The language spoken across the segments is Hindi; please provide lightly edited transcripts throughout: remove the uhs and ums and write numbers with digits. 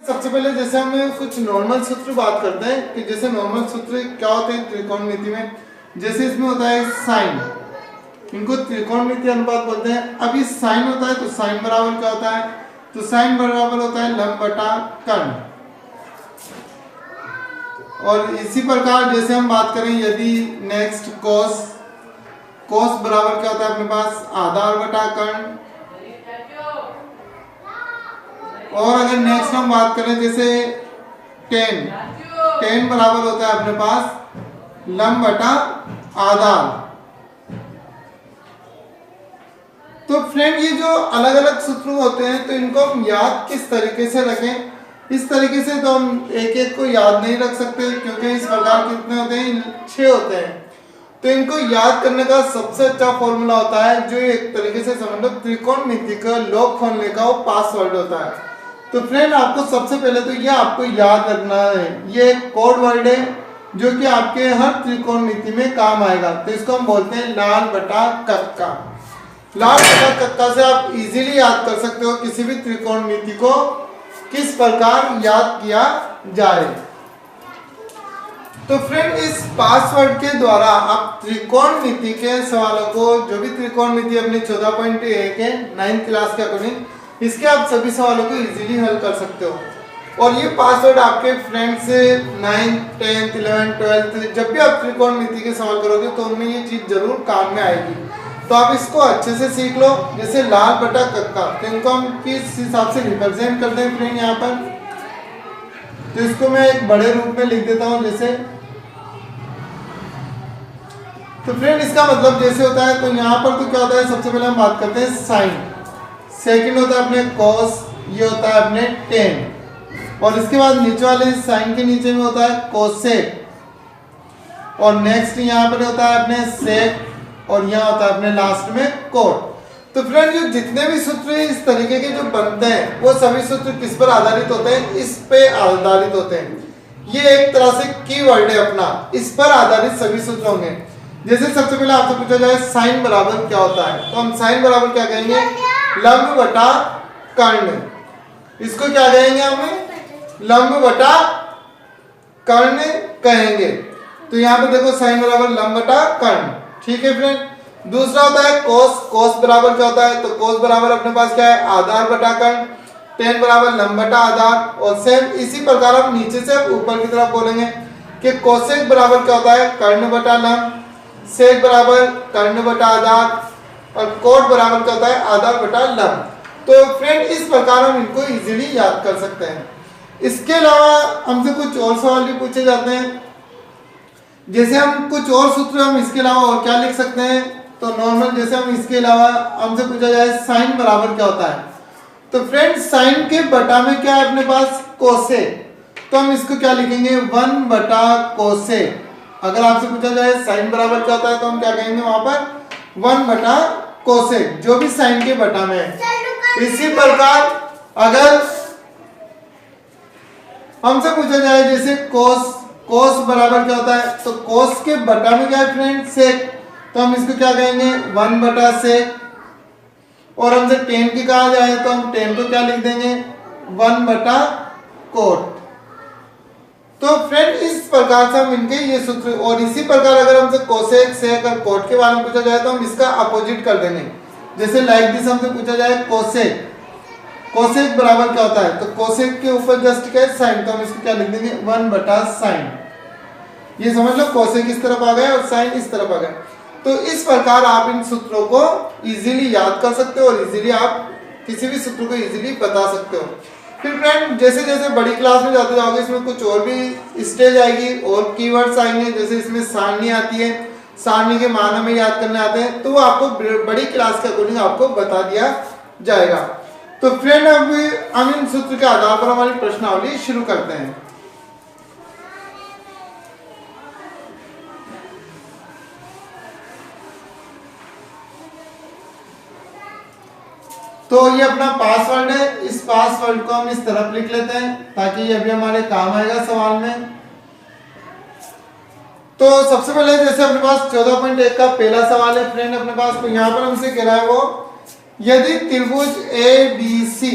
सबसे पहले जैसे हम कुछ नॉर्मल सूत्र बात करते हैं कि जैसे नॉर्मल सूत्र क्या होते हैं त्रिकोणमिति में। जैसे इसमें होता है साइन, इनको त्रिकोणमिति अनुपात बोलते हैं। अब इस साइन होता है तो साइन बराबर क्या होता है, तो साइन बराबर होता है लंब बटा कर्ण। और इसी प्रकार जैसे हम बात करें यदि नेक्स्ट कॉस, कॉस बराबर क्या होता है अपने पास आधार बटा कर्ण। और अगर नेक्स्ट हम बात करें जैसे टेन, टेन बराबर होता है अपने पास लंब बटा आधार। तो फ्रेंड ये जो अलग अलग सूत्र होते हैं तो इनको हम याद किस तरीके से रखें, इस तरीके से तो हम एक एक को याद नहीं रख सकते क्योंकि इस प्रकार कितने होते हैं 6 होते हैं। तो इनको याद करने का सबसे अच्छा फॉर्मूला होता है जो एक तरीके से समझ लो त्रिकोणमिति का लॉक खोलने का वो पासवर्ड होता है। तो फ्रेंड आपको सबसे पहले तो ये आपको याद रखना है, ये एक कोड वर्ड है जो कि आपके हर त्रिकोणमिति में काम आएगा। तो इसको हम बोलते हैं लाल बटा कक्का। लाल बटा कक्का से आप इजीली याद कर सकते हो किसी भी त्रिकोणमिति को किस प्रकार याद किया जाए। तो फ्रेंड इस पासवर्ड के द्वारा आप त्रिकोणमिति के सवालों को, जो भी त्रिकोणमिति अपनी 14.1 है 9th क्लास के अकॉर्डिंग, इसके आप सभी सवालों को इजीली हल कर सकते हो। और ये पासवर्ड आपके फ्रेंड से 9th 10th 11th 12th जब भी आप त्रिकोणमिति के सवाल करोगे तो उनमें ये चीज जरूर काम में आएगी। तो आप इसको अच्छे से सीख लो। जैसे लाल बटा कक्का, तो इनको हम किस हिसाब से रिप्रेजेंट करते हैं फ्रेंड यहाँ पर, तो इसको मैं एक बड़े रूप में लिख देता हूँ जैसे। तो फ्रेंड इसका मतलब जैसे होता है तो यहाँ पर तो क्या होता है, सबसे पहले हम बात करते हैं साइन, सेकंड होता है अपने कॉस, ये होता है अपने टेन, और इसके बाद नीचे वाले साइन के नीचे में होता है कोसेक, और नेक्स्ट यहाँ पर होता है अपने सेक, और यहाँ होता है अपने लास्ट में कोट। तो फ्रेंड जो जितने भी सूत्र इस तरीके के जो बनते हैं वो सभी सूत्र किस पर आधारित होते हैं, इस पे आधारित होते हैं। ये एक तरह से कीवर्ड है अपना, इस पर आधारित सभी सूत्र होंगे। जैसे सबसे पहले आपसे पूछा जाए साइन बराबर क्या होता है, तो हम साइन बराबर क्या कहेंगे, लंब बटा कर्ण। इसको क्या कहेंगे, हमें लंब बटा कर्ण कहेंगे। तो यहाँ पे देखो साइन बराबर लंब बटा कर्ण, ठीक है फ्रेंड। दूसरा होता है कोस, कोस बराबर क्या होता है, तो कोस बराबर अपने पास क्या है आधार बटा कर्ण, टेन बराबर लंब बटा आधार। और सेम इसी प्रकार हम नीचे से ऊपर की तरफ बोलेंगे कि कोसेक बराबर क्या होता है कर्ण बटा लंब, सेक बराबर कर्ण बटा आधार, और कोट बराबर क्या होता है आधार बटा लंब। तो फ्रेंड इस प्रकार हम इनको इजीली याद कर सकते हैं। इसके अलावा हमसे कुछ और सवाल भी पूछे जाते हैं। जैसे हम कुछ और सूत्र हम इसके अलावा और क्या लिख सकते हैं, तो नॉर्मल जैसे हम इसके अलावा हमसे पूछा जाए साइन बराबर क्या होता है, तो फ्रेंड साइन के बटा में क्या है अपने पास कोसेक, तो हम इसको क्या लिखेंगे 1 बटा कोसेक। अगर आपसे पूछा जाए साइन बराबर क्या होता है तो हम क्या कहेंगे वहां पर 1 बटा कोसेक, जो भी साइन के बटा में है। इसी प्रकार अगर हमसे पूछा जाए जैसे कोस, कोस बराबर क्या होता है, तो कोस के बटा में क्या है फ्रेंड सेक, तो हम इसको क्या कहेंगे 1 बटा सेक। और हमसे टेन की कहा जाए तो हम टेन को क्या लिख देंगे 1 बटा कोट। तो फ्रेंड इस प्रकार से हम इनके ये सूत्र, और इसी प्रकार अगर हमसे कोसेक सेक और कोट के बारे में पूछा जाए तो हम इसका अपोजिट कर देंगे। जैसे लाइक दिस हमसे पूछा जाए कोसेक, कोसेक बराबर क्या होता है, तो कोसेक के ऊपर जस्ट क्या है साइन, तो हम इसको क्या लिख देंगे 1 बटा साइन। ये समझ लो कोसेक इस तरफ आ गया और साइन इस तरफ आ गया। तो इस प्रकार आप इन सूत्रों को इजीली याद कर सकते हो और इजीली आप किसी भी सूत्र को इजीली बता सकते हो। फिर फ्रेंड जैसे जैसे बड़ी क्लास में जाते जाओगे इसमें कुछ और भी स्टेज आएगी और कीवर्ड्स आएंगे। जैसे इसमें सारणी आती है, सारणी के मान हमें याद करने आते हैं, तो वो आपको बड़ी क्लास के अकॉर्डिंग आपको बता दिया जाएगा। तो फ्रेंड अब हम इन सूत्र के आधार पर हमारी प्रश्नावली शुरू करते हैं। तो ये अपना पासवर्ड है, इस पासवर्ड को हम इस तरफ लिख लेते हैं ताकि ये अभी हमारे काम आएगा सवाल में। तो सबसे पहले जैसे अपने पास 14.1 का पहला सवाल है फ्रेंड अपने पास, तो यहाँ पर हमसे कह रहा है वो यदि त्रिभुज ABC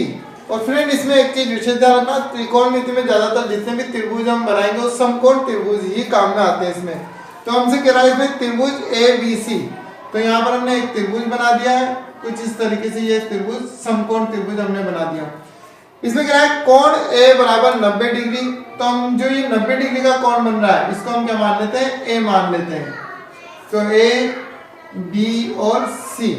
और फ्रेंड इसमें एक चीज विशेष ध्यान रखना, त्रिकोणमिति में ज्यादातर जितने भी त्रिभुज हम बनाएंगे वो समकोण त्रिभुज ही काम में आते हैं इसमें। तो हमसे कह रहा है इसमें त्रिभुज ABC, तो यहाँ पर हमने एक त्रिभुज बना दिया है कुछ इस तरीके से, ये त्रिभुज समकोण त्रिभुज हमने बना दिया। इसमें कह रहा है कोण A बराबर 90 डिग्री, तो हम जो ये 90 डिग्री का कोण बन रहा है इसको हम क्या मान लेते हैं, A मान लेते हैं। तो A, B और C,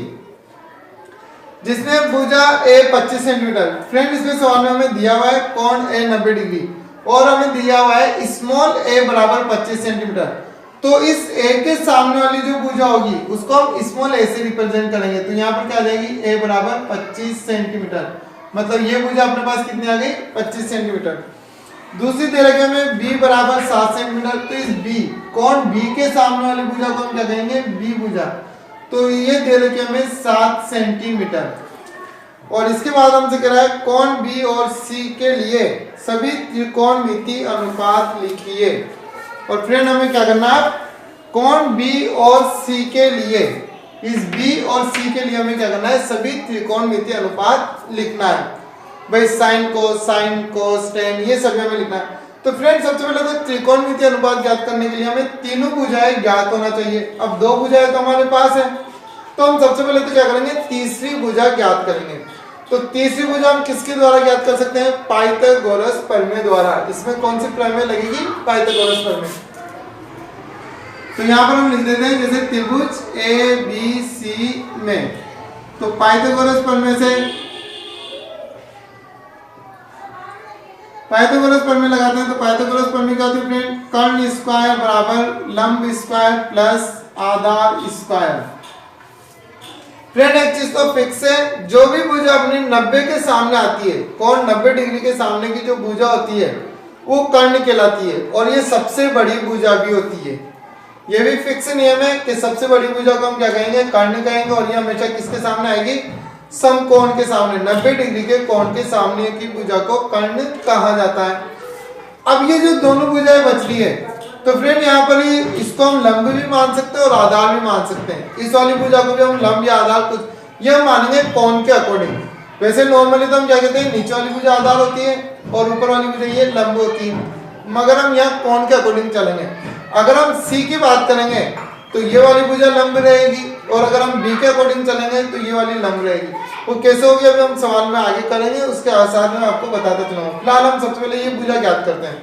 जिसमें भुजा A 25 सेंटीमीटर। फ्रेंड इसमें सवाल में हमें दिया हुआ है कोण A 90 डिग्री और हमें दिया हुआ है स्मॉल a बराबर 25 सेंटीमीटर। तो इस A के सामने वाली जो भुजा होगी उसको हम स्मॉल a से रिप्रेजेंट करेंगे। तो यहाँ पर क्या आ जाएगी, A बराबर 25 सेंटीमीटर, मतलब ये भुजा अपने पास कितनी आ गई, 25 सेंटीमीटर। दूसरी दे रखी हमें B बराबर 7 सेंटीमीटर, तो इस B कोण B के सामने वाली भुजा को हम क्या कहेंगे, B भुजा। तो ये दे रखी हमें 7 सेंटीमीटर। और इसके बाद हमसे कह रहा है कोण B और C के लिए सभी त्रिकोणमिति अनुपात लिखिए। और फ्रेंड हमें क्या करना है, कोण B और C के लिए, इस B और C के लिए हमें क्या करना है, सभी त्रिकोणमिति अनुपात लिखना है। भाई साइन कोस टेन ये सभी हमें लिखना है। तो फ्रेंड सबसे पहले तो त्रिकोणमिति अनुपात ज्ञात करने के लिए हमें तीनों भुजाएं ज्ञात होना चाहिए। अब दो भुजाएं तो हमारे पास है, तो हम सबसे पहले तो क्या करेंगे, तीसरी भुजा ज्ञात करेंगे। तो तीसरी भुजा हम किसके द्वारा ज्ञात कर सकते हैं, पाइथागोरस प्रमेय द्वारा। इसमें कौन सी प्रमेय लगेगी, पाइथागोरस प्रमेय। तो यहाँ पर हम लिख देते हैं जैसे त्रिभुज ABC में, तो पाइथागोरस प्रमेय से पाइथागोरस प्रमेय लगाते हैं। तो पाइथागोरस प्रमेय क्या होती है फ्रेंड, कर्ण स्क्वायर बराबर लंब स्क्वायर प्लस आधार स्क्वायर। फ्रेंड एक चीज तो फिक्स है, जो भी भुजा अपनी 90 के सामने आती है, कोण 90 डिग्री के सामने की जो भुजा होती है वो कर्ण कहलाती है, और ये सबसे बड़ी भुजा भी होती है। ये भी फिक्स नियम है कि सबसे बड़ी भुजा को हम क्या कहेंगे, कर्ण कहेंगे, और ये हमेशा किसके सामने आएगी, समकोण के सामने, 90 डिग्री के कोण के सामने की भुजा को कर्ण कहा जाता है। अब ये जो दोनों भुजाएं बच रही है, तो फ्रेंड यहाँ पर ही इसको हम लंब भी मान सकते हैं और आधार भी मान सकते हैं। इस वाली भुजा को भी हम लंब या आधार कुछ ये हम मानेंगे कोण के अकॉर्डिंग। वैसे नॉर्मली तो हम क्या कहते हैं, नीचे वाली भुजा आधार होती है और ऊपर वाली भुजा ये लंब होती है, मगर हम यहाँ कोण के अकॉर्डिंग चलेंगे। अगर हम C की बात करेंगे तो ये वाली भुजा लंब रहेगी, और अगर हम B के अकॉर्डिंग चलेंगे तो ये वाली लंब रहेगी। वो कैसे होगी अभी हम सवाल में आगे करेंगे, उसके साथ में आपको बताता चलूंगा। फिलहाल हम सबसे पहले ये भुजा ज्ञात करते हैं।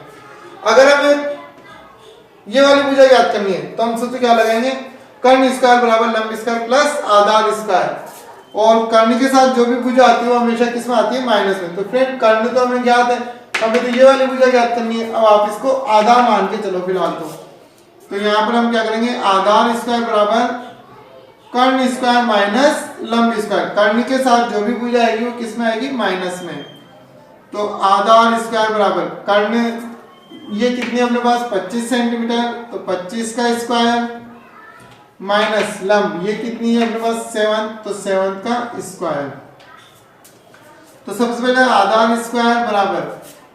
अगर हमें ये वाली भुजा याद करनी है तो हम सूत्र क्या लगाएंगे, कर्ण स्क्वायर बराबर लंब स्क्वायर प्लस आधार स्क्वायर, और कर्ण के साथ जो भी भुजा आती है वो हमेशा किस में आती है, माइनस में। तो फ्रेंड कर्ण तो हमें ज्ञात है, हमें तो ये वाली भुजा ज्ञात करनी है। अब आप इसको आधार मान के चलो फिलहाल तो यहाँ पर हम क्या करेंगे, आधार स्क्वायर बराबर कर्ण स्क्वायर माइनस लंब स्क्वायर। कर्ण के साथ जो भी भुजा आएगी वो किस में आएगी, माइनस में। तो आधार स्क्वायर बराबर कर्ण ये कितनी अपने पास 25 सेंटीमीटर, तो 25 का स्क्वायर माइनस लंब ये कितनी है अपने पास 7, तो 7 का स्क्वायर। तो सबसे पहले आधार स्क्वायर बराबर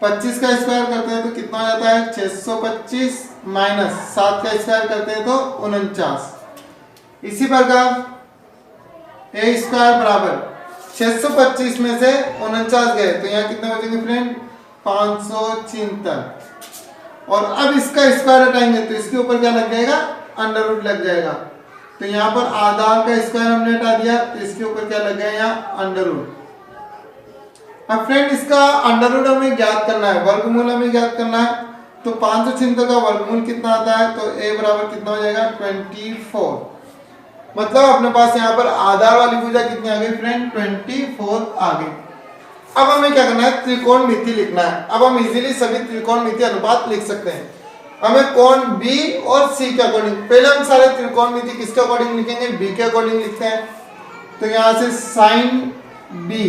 25 का स्क्वायर करते हैं तो कितना हो जाता है 625 माइनस 7 का स्क्वायर करते हैं तो 49। इसी प्रकार a स्क्वायर बराबर 625 में से 49 गए तो यहाँ कितने बचेंगे फ्रेंड, 576। और अब इसका स्क्वायर हटाएंगे तो इसके ऊपर क्या लग जाएगा, अंडर रूट लग जाएगा। तो यहाँ पर आधार का स्क्वायर हमने हटा दिया तो इसके ऊपर क्या लग गया, यहाँ अंडर रूट। अब फ्रेंड इसका अंडर रूट हमें ज्ञात करना है, वर्गमूल हमें ज्ञात करना है। तो 576 का वर्गमूल कितना आता है, तो a बराबर कितना हो जाएगा 24। मतलब अपने पास यहाँ पर आधार वाली भुजा कितनी आ गई फ्रेंड, 24 आ गई। अब हमें क्या करना है, त्रिकोणमिति लिखना है। अब हम इजीली सभी त्रिकोणमिति अनुपात लिख सकते हैं। हमें कोण B और C के अकॉर्डिंग, पहले हम सारे त्रिकोणमिति किसके अकॉर्डिंग लिखेंगे, B के अकॉर्डिंग लिखते हैं। तो यहाँ से साइन B।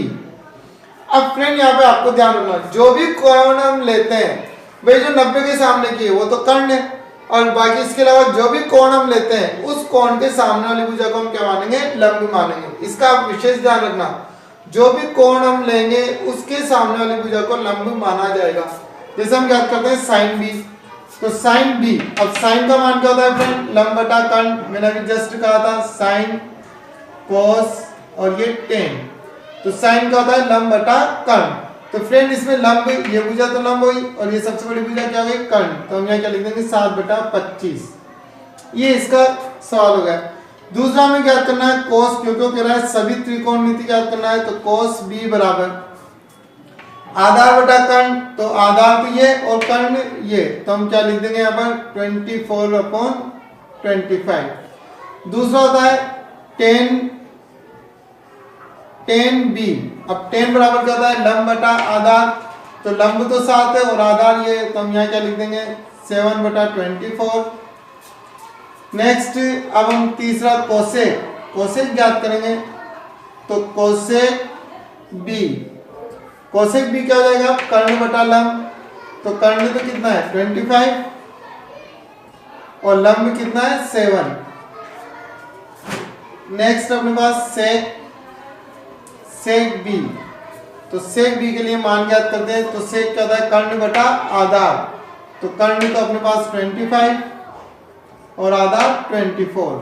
अब फ्रेंड यहाँ पे आपको ध्यान रखना, जो भी कोण हम लेते हैं भाई जो 90 के सामने की है वो तो कर्ण है, और बाकी इसके अलावा जो भी कोण हम लेते हैं उस कोण के सामने वाली भुजा को हम क्या मानेंगे, लंब मानेंगे। इसका आप विशेष ध्यान रखना, जो भी कोण हम लेंगे उसके सामने वाली भुजा को लंब माना जाएगा। जैसे हम याद करते हैं साइन B, तो साइन B, अब साइन का मान क्या होता है फ्रेंड, लंब बटा कर्ण। मैंने अभी जस्ट कहा था साइन कोस और ये टेन, तो साइन का होता है लंब बटा कर्ण। तो फ्रेंड इसमें लंब, ये भुजा तो लंब हुई और ये सबसे बड़ी भुजा क्या हो गई, कर्ण। तो हम यहाँ क्या लिख देंगे 7/25। ये इसका सवाल हो गया। दूसरा हमें ज्ञात करना है कोस, क्योंकि कह रहा है सभी त्रिकोणमिति ज्ञात करना है। तो कोस बी बराबर आधार बटा कर्ण, तो आधार तो ये और कर्ण ये, तो हम क्या लिख देंगे यहाँ पर 24/25। दूसरा होता है tan b। अब tan बराबर क्या होता है, लंब बटा आधार। तो लंब तो 7 है और आधार ये, तो हम यहाँ क्या लिख देंगे 7/24। नेक्स्ट अब हम तीसरा कोसेक, कोसेक ज्ञात करेंगे। तो कोसेक b, कोसेक b क्या हो जाएगा, कर्ण बटा लंब। तो कर्ण तो कितना है 25 और लंब कितना है 7। नेक्स्ट अपने पास सेक, सेक b। तो सेक b के लिए मान ज्ञात करते हैं। तो सेक क्या होता है, कर्ण बटा आधार। तो कर्ण तो अपने पास 25 और आधार 24।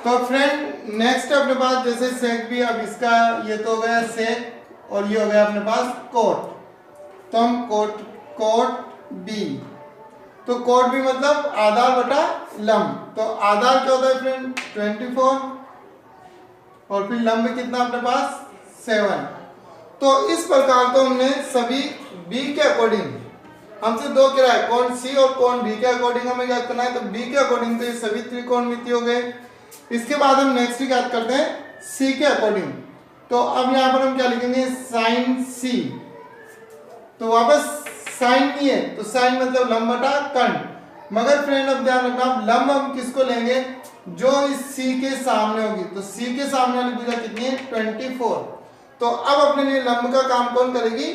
तो फ्रेंड नेक्स्ट अपने पास जैसे सेक बी, अब इसका ये तो हो गया सेक और ये हो गया अपने पास कोट। तो हम कोट बी, तो कोट बी मतलब आधार बटा लंब। तो आधार क्या होता है फ्रेंड 24 और फिर लंब कितना अपने पास 7। तो इस प्रकार तो हमने सभी बी के अकॉर्डिंग, हमसे दो कह रहा है कोण सी और कोण बी के अकॉर्डिंग हमें ज्ञात करना है। तो बी के अकॉर्डिंग तो ये सभी त्रिकोणमिति हो गए। इसके बाद हम नेक्स्ट ज्ञात करते हैं सी के अकॉर्डिंग। तो अब यहाँ पर हम क्या लिखेंगे साइन सी। तो वापस साइन नहीं है, तो साइन मतलब लंब बटा कर्ण। मगर फ्रेंड अब ध्यान रखना, लंब हम किसको लेंगे, जो इस सी के सामने होगी। तो सी के सामने वाली भुजा कितनी है 24। तो अब अपने लिए लंब का काम कौन करेगी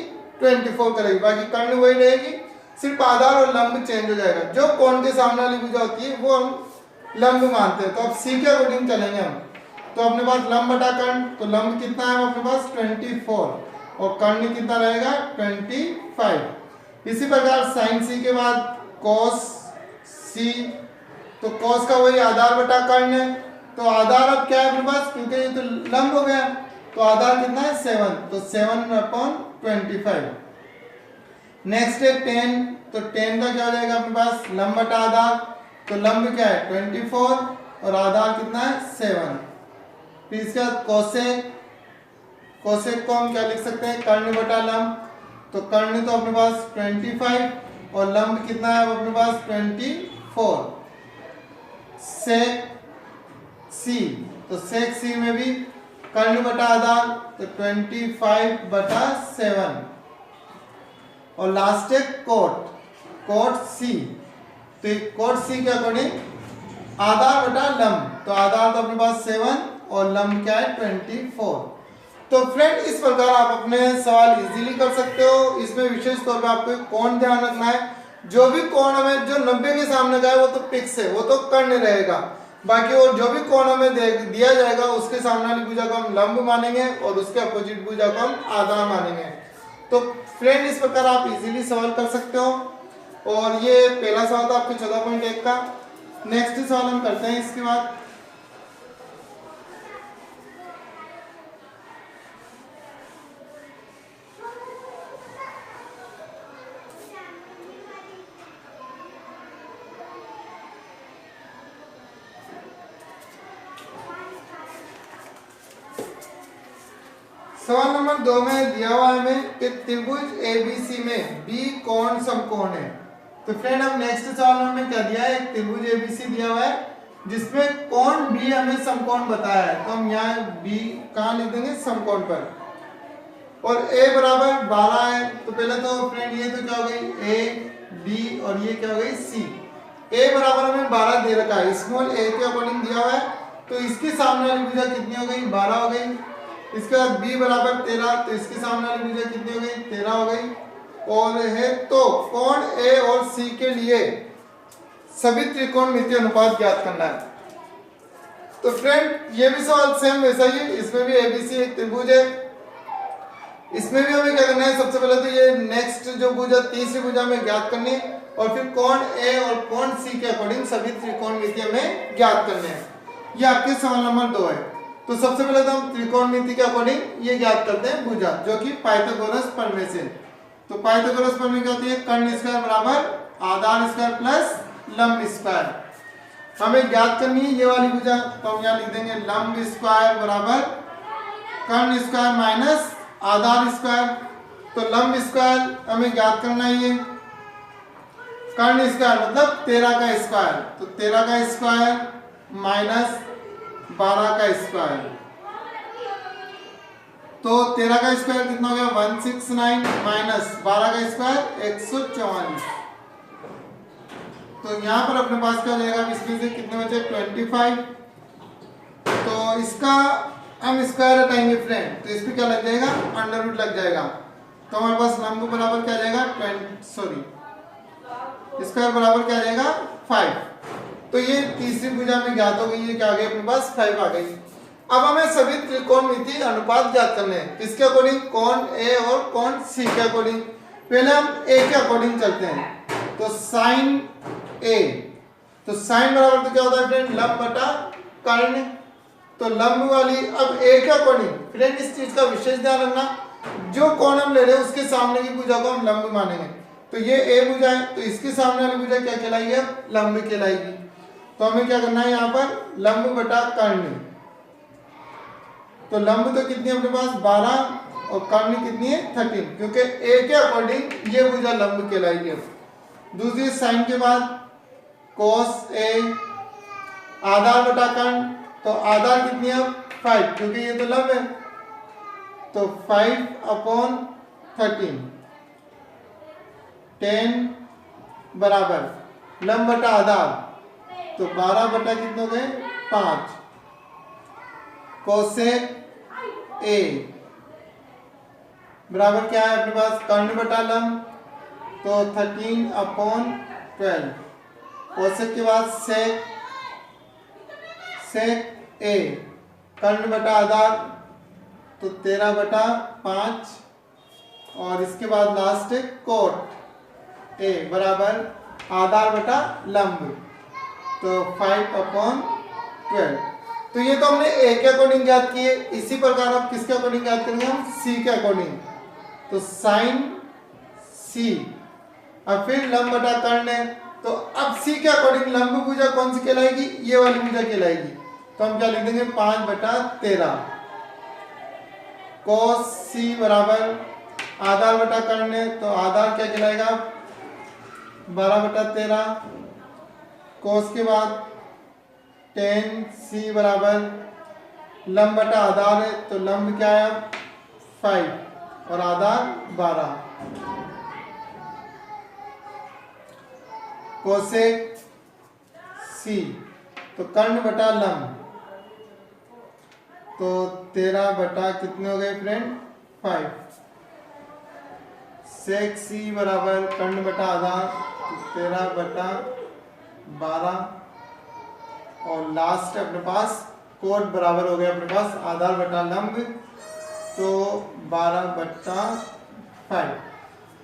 24 करेगी, बाकी कर्ण वही रहेगी, सिर्फ आधार और लंब चेंज हो जाएगा। जो कोण के सामने वाली भुजा होती है वो हम लंब मानते हैं। तो अब सी के अकॉर्डिंग चलेंगे हम। तो अपने पास लंब बटा कर्ण, तो लंब कितना है अपने पास 24 और कर्ण कितना रहेगा 25। इसी प्रकार साइन सी के बाद कॉस सी, तो कॉस का वही आधार बटा कर्ण है। तो आधार अब क्या है अपने पास, क्योंकि ये तो लंब हो गया, तो आधार कितना है 7, तो 7/25। नेक्स्ट है टेन, तो टेन का क्या हो जाएगा अपने पास लंब बटा आधार। तो लंब क्या है 24 और आधार कितना है 7। फिर इसके बाद कोसेक, कोसेक को हम क्या लिख सकते हैं कर्ण बटा लंब। तो कर्ण तो अपने पास 25 और लंब कितना है अपने पास 24। सेक सी, तो सेक सी में भी कर्ण बटा आधार, तो 25/7। और लास्ट है कोट सी। तो कोट सी के अकॉर्डिंग आधार बटा लंब, तो आधार तो अपने पास 7 और लंब क्या है 24। तो फ्रेंड इस प्रकार आप अपने सवाल इजीली कर सकते हो। इसमें विशेष तौर पे आपको कोण ध्यान रखना है, जो भी कोण हमें जो 90 के सामने का है वो तो फिक्स है, वो तो कर्ण रहेगा। बाकी और जो भी कोण हमें दिया जाएगा उसके सामने वाली भुजा को हम लंब मानेंगे और उसके अपोजिट भुजा को हम आधार मानेंगे। तो फ्रेंड इस प्रकार आप इजीली सवाल कर सकते हो। और ये पहला सवाल था आपके 14.1 का। नेक्स्ट सवाल हम करते हैं इसके बाद। सवाल नंबर 2 में दिया हुआ है हमें कि त्रिभुज एबीसी में बी कोण समकोण है। तो फ्रेंड अब नेक्स्ट सवाल में हमें क्या दिया है, एक त्रिभुज एबीसी दिया हुआ है जिसमें कोण बी हमें समकोण बताया है। तो हम यहाँ बी कहाँ लिख देंगे समकोण पर। और a बराबर 12 है। तो पहले तो फ्रेंड ये तो क्या हो गई a b और ये क्या हो गई c। a बराबर हमें 12 दे रखा है, स्मॉल a के अकॉर्डिंग दिया हुआ है। तो इसके सामने वाली भुजा कितनी हो गई 12 हो गई। इसके बाद b बराबर 13, तो इसके सामने वाली भुजा कितनी हो गई 13 हो गई। और है तो कोण a और c के लिए सभी त्रिकोणमितीय अनुपात ज्ञात करना है। तो फ्रेंड ये भी सवाल सेम वैसा ही है, इसमें भी एबीसी एक त्रिभुज है। इसमें भी हमें क्या करना है, सबसे पहले तो ये नेक्स्ट जो भुजा तीसरी भुजा में ज्ञात करनी है और फिर कोण a और कोण c के अकॉर्डिंग सभी त्रिकोणमिति हमें ज्ञात करने हैं। ये आपके सवाल नंबर 2 है। तो सबसे पहले तो हम त्रिकोणमिति के अकॉर्डिंग ये ज्ञात करते हैं भुजा, जो कि पाइथागोरस प्रमेय से। तो पाइथागोरस प्रमेय क्या होती है, कर्ण स्क्वायर बराबर आधार स्क्वायर प्लस लंब स्क्वायर। हमें ज्ञात करनी है ये वाली भुजा, तो हम यहाँ लिख देंगे लंब स्क्वायर बराबर कर्ण स्क्वायर माइनस आधार स्क्वायर। तो लंब स्क्वायर हमें ज्ञात करना ही है, कर्ण स्क्वायर मतलब 13 का स्क्वायर, तो 13 का स्क्वायर माइनस 12 का स्क्वायर। तो 13 का स्क्वायर कितना हो गया 169 माइनस 12 का स्क्वायर 144। तो यहाँ पर अपने पास क्या हो जाएगा, इसमें से कितने बचे 25। तो इसका हम स्क्वायर हटाएंगे फ्रेंड, तो इस पर क्या लग जाएगा अंडर रूट लग जाएगा। तो हमारे पास लंब बराबर क्या आ जाएगा स्क्वायर बराबर क्या आ जाएगा 5। तो ये तीसरी भुजा में ज्ञात हो गई है, क्या आ गई अपने पास 5 आ गई। अब हमें सभी त्रिकोणमिति अनुपात ज्ञात करने हैं, किसके अकॉर्डिंग, कोण ए और कोण सी के अकॉर्डिंग। पहले हम ए के अकॉर्डिंग चलते हैं, तो साइन ए, तो साइन बराबर तो क्या होता है फ्रेंड लंब बटा कर्ण। तो लंब वाली अब ए के अकॉर्डिंग फ्रेंड इस चीज का विशेष ध्यान रखना, जो कोण हम ले रहे हैं उसके सामने की भुजा को हम लंब मानेंगे। तो ये ए भुजा है, तो इसके सामने वाली भुजा क्या कहलाएगी, लंब कहलाएगी। तो हमें क्या करना है यहाँ पर लंब बटा कर्ण। तो लंब तो कितनी है अपने पास 12 और कर्ण कितनी है 13, क्योंकि ए के अकॉर्डिंग ये भुजा लंब कहलाएगी। दूसरी साइन के बाद कोस ए आधार बटा कर्ण, तो आधार कितनी है 5, क्योंकि ये तो लंब है। तो 5/13 10 बराबर लंब बटा आधार, तो 12 बटा कितने हो गए 5। कोसेक ए बराबर क्या है अपने पास कर्ण बटा लंब, तो 13/12। कोसेक के बाद सेक ए कर्ण बटा आधार, तो 13/5। और इसके बाद लास्ट कोट ए बराबर आधार बटा लंब, तो 5/12। तो ये तो हमने ए के अकॉर्डिंग ज्ञात किए। इसी प्रकार अब किसके अकॉर्डिंग ज्ञात करेंगे हम सी के अकॉर्डिंग, तो साइन सी। अब फिर लंब बटा कर्ण है, तो अब सी के अकॉर्डिंग लंब भुजा कौन सी कहलाएगी, ये वाली भुजा कहलाएगी। तो हम क्या लिख देंगे 5/13। कोस सी बराबर आधार बटा कर्ण है, तो आधार क्या कहलाएगा 12/13। कोस के बाद tan सी बराबर लंब बटा आधार है, तो लंब क्या है 5 और आधार 12। कोसेक सी, तो कर्ण बटा लंब, तो 13 बटा कितने हो गए फ्रेंड 5। सेक सी बराबर कर्ण बटा आधार, 13/12। और लास्ट अपने पास कोट बराबर हो गया अपने पास आधार बटा लंब, तो 12/5।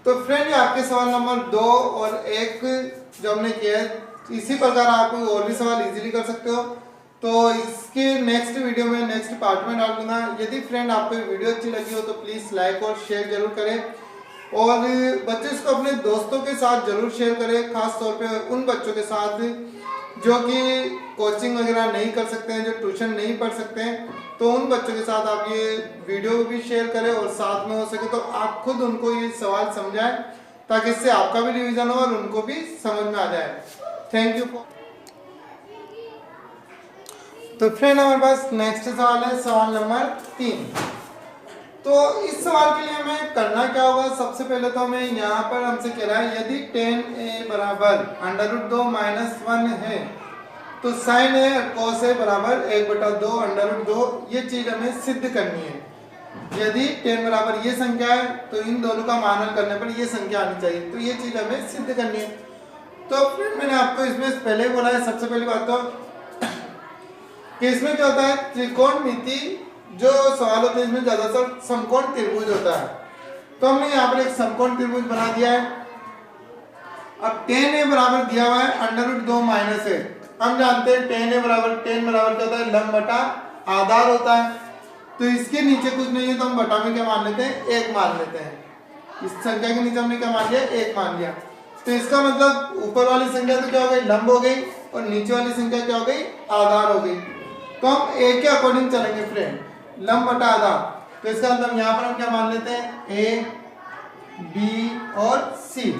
तो फ्रेंड ये आपके सवाल नंबर 2 और 1 जो हमने किया है, इसी प्रकार आप कोई और भी सवाल इजीली कर सकते हो। तो इसके नेक्स्ट वीडियो में नेक्स्ट पार्ट में डाल दूंगा। यदि फ्रेंड आपको वीडियो अच्छी लगी हो तो प्लीज़ लाइक और शेयर जरूर करें, और बच्चों इसको अपने दोस्तों के साथ जरूर शेयर करें, खास तौर पे उन बच्चों के साथ जो कि कोचिंग वगैरह नहीं कर सकते हैं, जो ट्यूशन नहीं पढ़ सकते हैं। तो उन बच्चों के साथ आप ये वीडियो भी शेयर करें, और साथ में हो सके तो आप खुद उनको ये सवाल समझाएं, ताकि इससे आपका भी रिवीजन हो और उनको भी समझ में आ जाए। Thank you. तो फ्रेंड हमारे पास नेक्स्ट सवाल है सवाल नंबर 3। तो इस सवाल के लिए हमें करना क्या होगा, सबसे पहले तो हमें यहाँ पर हमसे कह रहा है यदि tan a बराबर √2 - 1 है, तो sin a cos a बराबर 1/2 √2, ये चीज हमें सिद्ध करनी है। यदि tan बराबर ये संख्या है, तो इन दोनों का मान हल करने पर ये संख्या आनी चाहिए, तो ये चीज हमें सिद्ध करनी है। तो फ्रेंड मैंने आपको इसमें पहले बोला है, सबसे पहली बात तो कि इसमें क्या होता है, त्रिकोणमिति जो सवाल होते हैं इसमें ज्यादातर समकोण त्रिभुज होता है। तो हमने यहाँ पर एक समकोण त्रिभुज बना दिया है। अब tan a बराबर दिया हुआ है √2 - 1। हम जानते हैं tan बराबर क्या होता है लंब बटा आधार होता है, तो इसके नीचे कुछ नहीं है तो हम बटा में क्या मान लेते हैं, 1 मान लेते हैं। इस संख्या के नीचे हमने क्या मान लिया, 1 मान लिया। तो इसका मतलब ऊपर वाली संख्या तो क्या हो गई, लंब हो गई, और नीचे वाली संख्या क्या हो गई, आधार हो गई। तो हम ए के अकॉर्डिंग चलेंगे फ्रेंड, लंब बटा आधार। तो इसका मतलब यहाँ पर हम क्या मान लेते हैं, ए, बी और सी।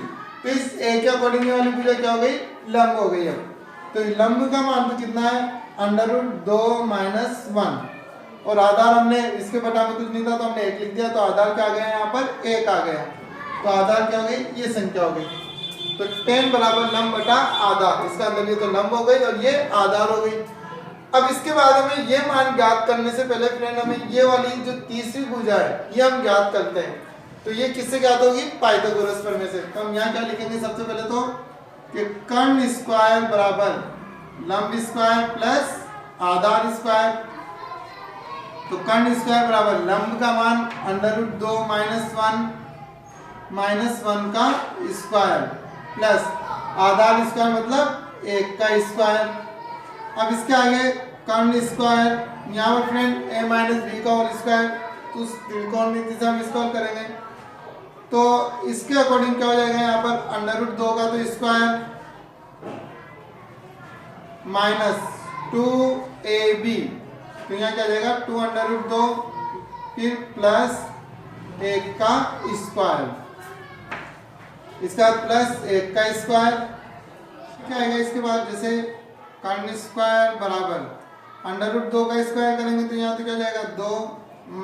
तो इस ए के अकॉर्डिंग वाली भुजा क्या हो गई, लंब हो गई। अब तो लंब का मान तो कितना है, √2 - 1, और आधार हमने इसके बटा में कुछ नहीं था तो हमने 1 लिख दिया, तो आधार क्या आ गया, यहाँ पर 1 आ गया। तो आधार क्या हो गई, ये संख्या हो गई। तो 10 बराबर लंब बटा आधार, इसका अंदर ये तो लंब हो गई और ये आधार हो गई। अब इसके बाद हमें ये मान ज्ञात करने से पहले फ्रेंड हमें ये वाली जो तीसरी भुजा है ये हम ज्ञात करते हैं। तो ये किससे ज्ञात होगी, पाइथागोरस प्रमेय से। तो हम यहाँ क्या लिखेंगे, सबसे पहले तो कि कर्ण स्क्वायर बराबर लंब स्क्वायर प्लस आधार स्क्वायर। तो कर्ण स्क्वायर बराबर लंब का मान √2 - 1 का स्क्वायर प्लस आधार स्क्वायर मतलब 1 का स्क्वायर। अब इसके आगे कर्ण स्क्वायर, यहाँ पर फ्रेंड a - b का होल स्क्वायर, तो त्रिकोणमिति से हम इसको करेंगे तो इसके अकॉर्डिंग क्या हो जाएगा, यहाँ पर √2 का तो स्क्वायर -2ab, तो यहाँ क्या जाएगा 2√2 फिर प्लस 1 का स्क्वायर, इसका प्लस 1 का स्क्वायर क्या आएगा। इसके बाद जैसे कर्ण स्क्वायर बराबर √2 का स्क्वायर करेंगे तो यहाँ तो क्या जाएगा 2 -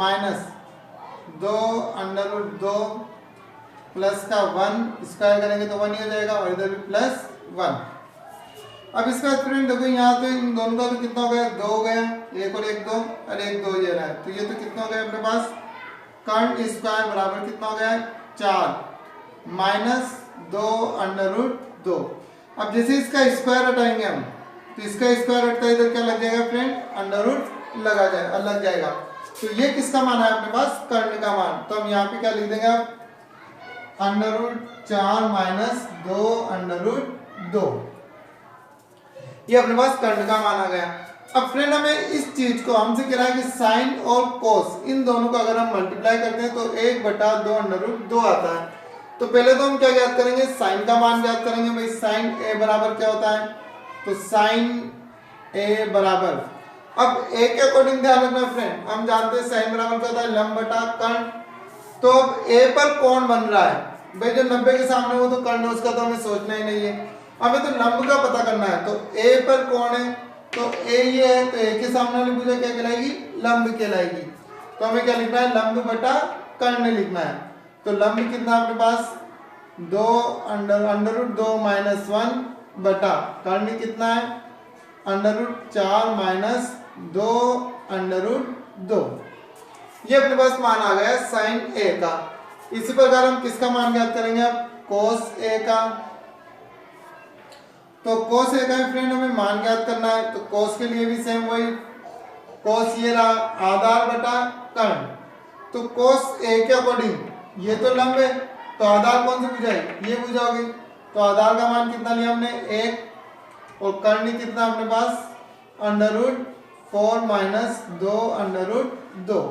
2 √2 प्लस का 1 स्क्वायर करेंगे तो 1 ही हो जाएगा, और इधर भी +1। अब इसका फ्रेंड देखो यहाँ तो इन दोनों का तो कितना हो गया, 2 हो गया, 1 और 1 2 और 1 2 ये रहा है। तो ये तो कितना हो गया अपने पास, कर्ण स्क्वायर बराबर कितना हो गया, 4 - 2 √2। अब जैसे इसका स्क्वायर हटाएंगे हम तो इसका स्क्वायर हटता है, इधर क्या लग जाएगा फ्रेंड, √ लग जाएगा। तो ये किसका मान है अपने पास, कर्ण का मान। तो हम यहाँ पे क्या लिख देंगे आप, √4 - 2 √2, ये अपने पास कर्ण का मान आ गया। अब फ्रेंड हमें इस चीज को हमसे कह रहा है कि साइन और कोस इन दोनों को अगर हम मल्टीप्लाई करते हैं तो 1/2 √2 आता है। तो पहले तो हम क्या ज्ञात करेंगे, साइन का मान ज्ञात करेंगे। भाई साइन a बराबर क्या होता है, तो साइन a बराबर, अब a के अकॉर्डिंग ध्यान रखना फ्रेंड, हम जानते हैं साइन बराबर क्या होता है, लंब बटा कर्ण। तो अब a पर कौन बन रहा है, भाई जो 90 के सामने वो तो कर्ण है, उसका तो हमें सोचना ही नहीं है, हमें तो लंब का पता करना है। तो a पर कौन है, तो a ये है, तो a के सामने वाली भुजा क्या कहलाएगी, लंब कहलाएगी। तो हमें क्या लिखना है, लंब बटा कर्ण लिखना है। तो लंब कितना अपने पास 2 √2 - 1 बटा कर्ण कितना है, √4 - 2 √2। ये अपने पास मान आ गया साइन a का। इसी प्रकार हम किसका मान ज्ञात करेंगे, अब कोस a का। तो कोस a का फ्रेंड हमें मान ज्ञात करना है, तो कोस के लिए भी सेम वही, कोस ये रहा आधार बटा कर्ण। तो कोस a के अकॉर्डिंग ये तो लंब है, तो आधार कौन सी भुजा है, ये भुजा होगी। तो आधार का मान कितना लिया हमने, 1, और कर्ण कितना अपने पास √4 - 2 √2।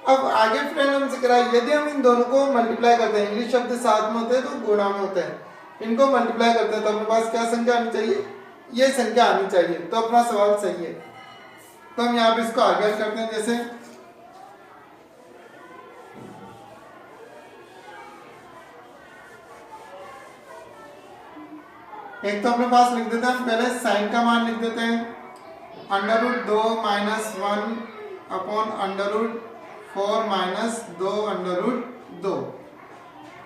अब आगे फ्रेंड हमसे कह रहा है, यदि हम इन दोनों को मल्टीप्लाई करते हैं, इंग्लिश शब्द साथ में होते हैं तो गुणा में होते हैं, इनको मल्टीप्लाई करते हैं तो अपने पास क्या संख्या आनी चाहिए, ये संख्या आनी चाहिए। तो अपना सवाल सही है। तो हम यहाँ पे इसको आगे करते हैं, जैसे एक तो अपने पास लिख देते हैं हम पहले साइन का मान लिख देते हैं, √2 - 1 अपॉन √4 - 2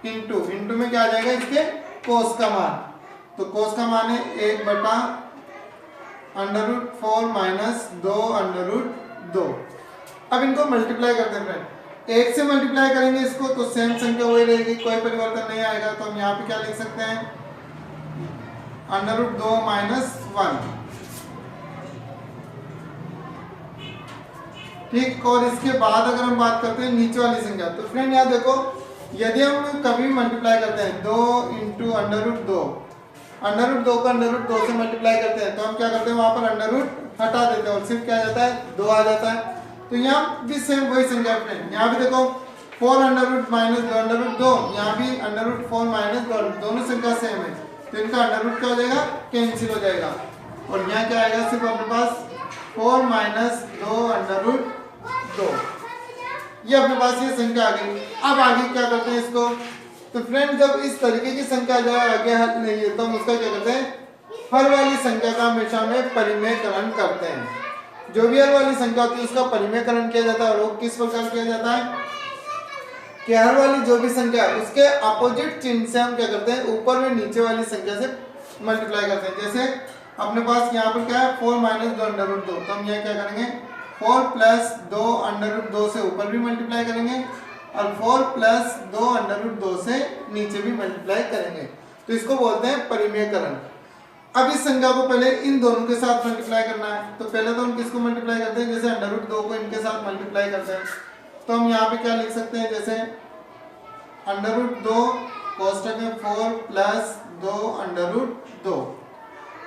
√2 इंटू में क्या आ जाएगा, इसके कोस का मान। तो कोस का मान है 1/√4 - 2 √2। अब इनको मल्टीप्लाई करते हैं फ्रेंड, 1 से मल्टीप्लाई करेंगे इसको तो सेम संख्या वही रहेगी, कोई परिवर्तन नहीं आएगा। तो हम यहाँ पे क्या लिख सकते हैं, √2 - 1, ठीक। और इसके बाद अगर हम बात करते हैं नीचे वाली संख्या, तो फ्रेंड यहाँ देखो, यदि हम कभी मल्टीप्लाई करते हैं 2 × √2 को √2 से मल्टीप्लाई करते हैं तो हम क्या करते हैं, वहां पर हटा देते हैं और सिर्फ क्या आ जाता है 2 आ जाता है। तो यहाँ भी सेम वही संख्या फ्रेंड, यहाँ भी देखो 4 under root minus 2 under root 2, यहाँ भी अंडर रूट 4 माइनस 2, दोनों संख्या सेम है, तो इनका अंडर रूट क्या हो जाएगा, कैंसिल हो जाएगा। और यहाँ क्या आएगा, सिर्फ अपने पास 4 माइनस 2 अंडर रूट 2, ये अपने पास ये संख्या आ गई। अब आगे क्या करते हैं इसको, तो फ्रेंड जब इस तरीके की संख्या जाए आगे हल नहीं है तो हम उसका क्या करते हैं, हर वाली संख्या का हमेशा में परिमेयकरण करते हैं। जो भी हर वाली संख्या होती है उसका परिमेयकरण किया जाता है। और वो किस प्रकार किया जाता है कि हर वाली जो भी संख्या है उसके अपोजिट चिन्ह से हम क्या करते हैं, ऊपर में नीचे वाली संख्या से मल्टीप्लाई करते हैं। जैसे अपने पास यहाँ पर क्या है 4 माइनस 2 अंडर रूट 2, तो हम यहाँ क्या करेंगे 4 प्लस 2 अंडर रूट 2 से ऊपर भी मल्टीप्लाई करेंगे और 4 प्लस 2 अंडर रूट 2 से नीचे भी मल्टीप्लाई करेंगे, तो इसको बोलते हैं परिमेयकरण। अब इस संख्या को पहले इन दोनों के साथ मल्टीप्लाई करना है, तो पहले तो हम किसको मल्टीप्लाई करते हैं, जैसे अंडर रूट 2 को इनके साथ मल्टीप्लाई करते हैं, तो हम यहाँ पे क्या लिख सकते हैं, जैसे अंडर रूट 2 कोष्टक में 4 प्लस 2 अंडर रूट 2,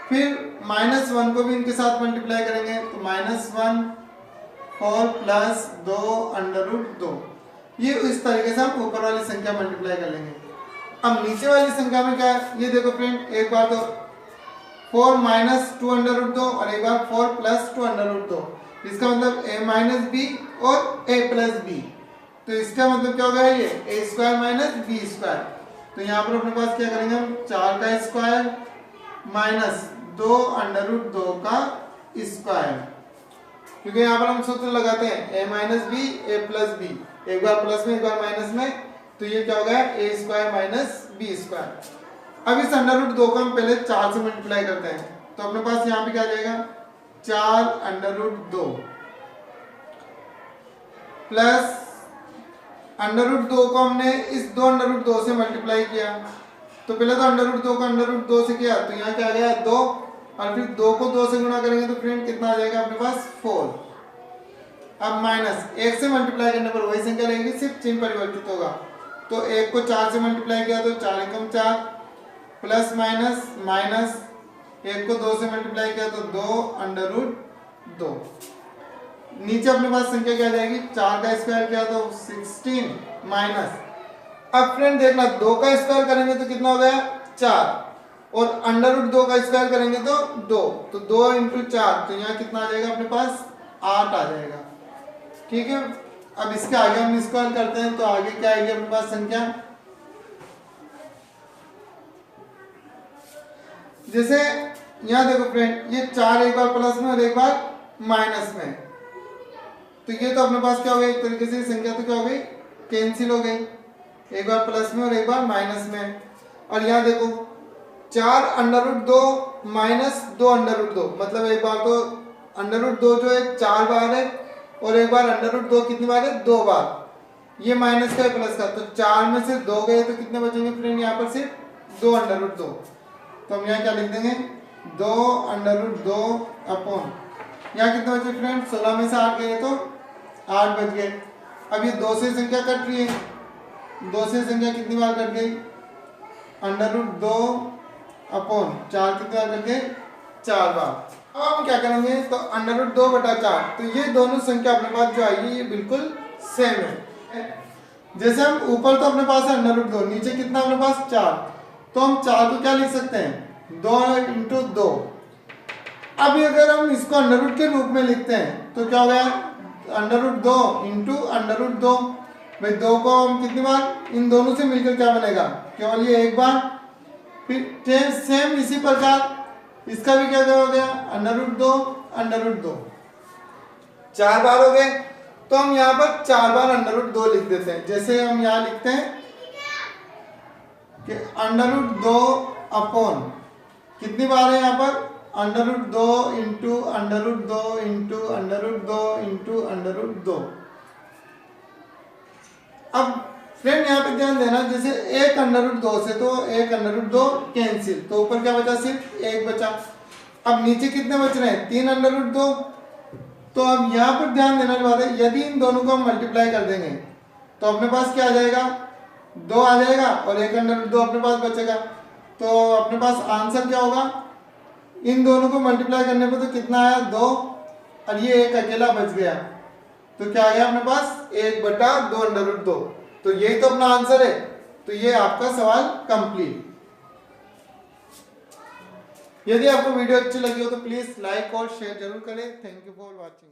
फिर -1 को भी इनके साथ मल्टीप्लाई करेंगे, तो -1 4 प्लस 2 अंडर रूट 2, ये इस तरीके से हम ऊपर वाली संख्या मल्टीप्लाई कर लेंगे। अब नीचे वाली संख्या में क्या है, ये देखो फ्रेंड, एक बार तो 4 माइनस 2 अंडर रूट 2 और एक बार 4 प्लस 2 अंडर रूट 2, इसका मतलब a माइनस बी और a प्लस बी, तो इसका मतलब क्या होगा, ये a square minus B square. तो यहाँ पर अपने पास क्या करेंगे हम, 4 का स्क्वायर माइनस 2 अंडर रूट 2 का स्क्वायर, क्योंकि यहाँ पर हम सूत्र लगाते हैं a minus B a plus B, एक बार प्लस में एक बार माइनस में, तो ये क्या होगा a square minus B square. अब इस अंडर रूट 2 को हम पहले 4 से मल्टीप्लाई करते हैं, तो अपने पास यहाँ पे क्या आ जाएगा 4 under root 2 plus under root 2 को हमने इस 2 अंडर रूट 2 से मल्टीप्लाई किया, तो पहले तो अंडर रूट 2 को अंडर रूट 2 से किया, तो यहाँ क्या आ गया 2, और फिर 2 को 2 से गुणा करेंगे तो फ्रेंड कितना आ जाएगा अपने पास 4। अब माइनस 1 से मल्टीप्लाई करने पर वही संख्या रहेगी, सिर्फ चिन्ह परिवर्तित होगा, तो 1 को 4 से मल्टीप्लाई किया तो 4 एकम 4 प्लस माइनस माइनस 1 को 2 से मल्टीप्लाई किया तो 2 अंडर रूट 2, नीचे अपने पास संख्या क्या आ जाएगी, 4 का स्क्वायर किया तो 16 माइनस, अब फ्रेंड देखना 2 का स्क्वायर करेंगे तो कितना हो गया 4, और अंडर रूट 2 का स्क्वायर करेंगे तो 2, तो 2 इंटू 4, तो यहाँ कितना आ जाएगा अपने पास 8 आ जाएगा। ठीक है, अब इसके आगे हम स्क्वायर करते हैं, तो आगे क्या आएगी अपने पास संख्या, जैसे यहाँ देखो फ्रेंड, ये 4 एक बार प्लस में और एक बार माइनस में, तो ये तो अपने पास क्या हो गई, एक तरीके से संख्या तो क्या हो गई, कैंसिल हो गई, एक बार प्लस में और एक बार माइनस में। और यहाँ देखो 4 under root 2 minus 2 under root 2, मतलब एक बार तो अंडर रूट 2 जो है 4 बार है, और एक बार अंडर रूट 2 कितनी बार है 2 बार, ये माइनस का है प्लस का, तो 4 में से 2 गए तो कितने बचेंगे फ्रेंड, यहाँ पर सिर्फ 2 अंडर रूट 2, तो हम यहाँ क्या लिख देंगे 2 अंडर रूट 2 अपॉन, यहाँ कितने बचे फ्रेंड, 16 में से 8 गए तो 8 बच गए। अब ये 2 से संख्या कट रही है, 2 से संख्या कितनी बार कट गई, अंडर रूट 2 अपॉन 4 कितनी बार कट गए, 4 बार। अब हम क्या करेंगे, तो अंडर रूट 2 बटा 4, तो ये दोनों संख्या अपने पास जो आएगी ये बिल्कुल सेम है। जैसे हम ऊपर तो अपने पास है अंडर रूट 2, नीचे कितना अपने पास 4, तो हम 4 को क्या लिख सकते हैं 2 इंटू 2। अब अगर हम इसको अंडर रूट के रूप में लिखते हैं तो क्या हो गया, under root 2 into under root 2, भाई 2 को हम कितनी बार, इन दोनों से मिलकर क्या बनेगा, केवल ये एक बार, फिर सेम इसी प्रकार इसका भी क्या हो गया, अंडर रूट 2 अंडर रूट 2, 4 बार हो गए, तो हम यहाँ पर 4 बार अंडर रूट 2 लिख देते हैं। जैसे हम यहाँ लिखते हैं कि अंडर रूट 2 अपॉन कितनी बार है यहाँ पर, under root 2 into under root 2 into under root 2 into under root 2। अब फ्रेंड यहाँ पे ध्यान देना, जैसे एक अंडर रूट 2 से तो एक अंडर रूट 2 कैंसिल, तो ऊपर क्या बचा, सिर्फ एक बचा। अब नीचे कितने बच रहे हैं, 3 अंडर रूट 2, तो अब यहाँ पर ध्यान देने वाली बात है, यदि इन दोनों को हम मल्टीप्लाई कर देंगे तो अपने पास क्या आ जाएगा, 2 आ जाएगा और एक अंडर रूट 2 अपने पास बचेगा, तो अपने पास आंसर क्या होगा, इन दोनों को मल्टीप्लाई करने पर तो कितना आया 2, और ये एक अकेला बच गया, तो क्या आ गया अपने पास 1/2√2। तो यही तो अपना आंसर है। तो ये आपका सवाल कंप्लीट। यदि आपको वीडियो अच्छी लगी हो तो प्लीज लाइक और शेयर जरूर करें। Thank you for watching.